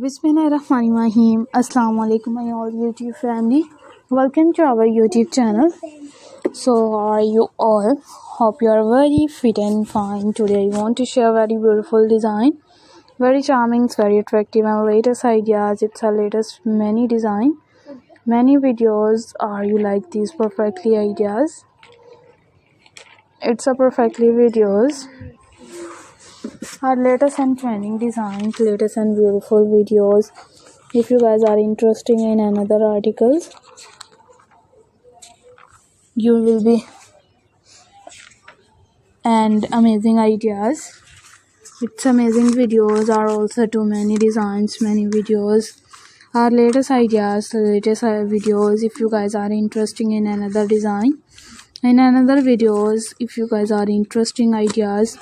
Bismillahirrahmanirrahim. Assalamu alaikum my all YouTube family. Welcome to our YouTube channel. So how are you all? Hope you are very fit and fine. Today I want to share very beautiful design. Very charming, very attractive and latest ideas. It's a latest many design. Many videos. Are you like these perfectly ideas? It's a perfectly videos. Our latest and trending designs, latest and beautiful videos. If you guys are interested in another articles, you will be and amazing ideas. It's amazing videos are also too many designs, many videos. Our latest ideas, latest videos. If you guys are interested in another design, in another videos, if you guys are interesting ideas,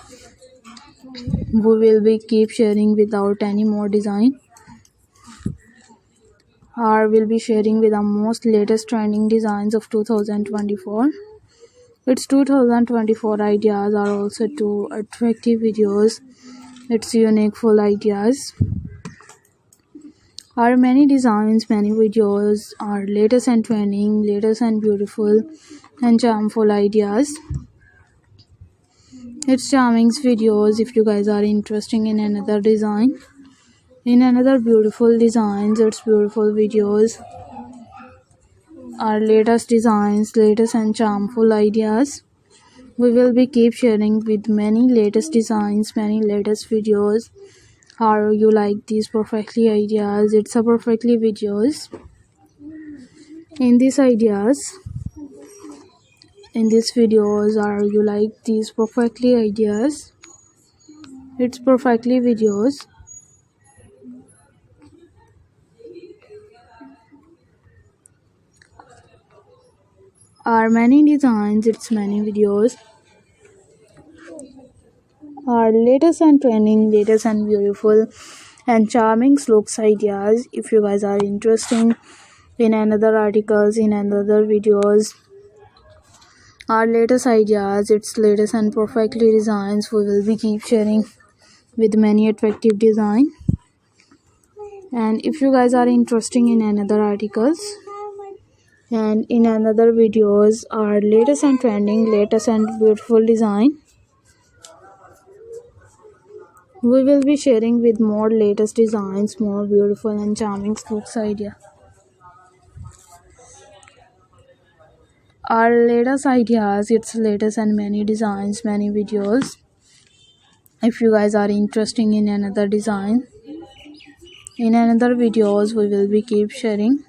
we will be keep sharing without any more design. Or will be sharing with the most latest trending designs of 2024. Its 2024 ideas are also two attractive videos. It's unique full ideas. Our many designs, many videos are latest and trending, latest and beautiful and charmful ideas. It's charming videos. If you guys are interested in another design, in another beautiful designs, it's beautiful videos. Our latest designs, latest and charmful ideas. We will be keep sharing with many latest designs, many latest videos. How you like these perfectly ideas? It's a perfectly videos. In these ideas, in these videos, are you like these perfectly ideas? It's perfectly videos. Are many designs, it's many videos. Our latest and trending, latest and beautiful and charming looks ideas. If you guys are interested in another articles, in another videos, our latest ideas, its latest and perfectly designs, we will be keep sharing with many attractive design. And if you guys are interested in another articles and in another videos, our latest and trending, latest and beautiful design, we will be sharing with more latest designs, more beautiful and charming looks idea. Our latest ideas, its latest and many designs, many videos. If you guys are interested in another design, in another videos, we will be keep sharing.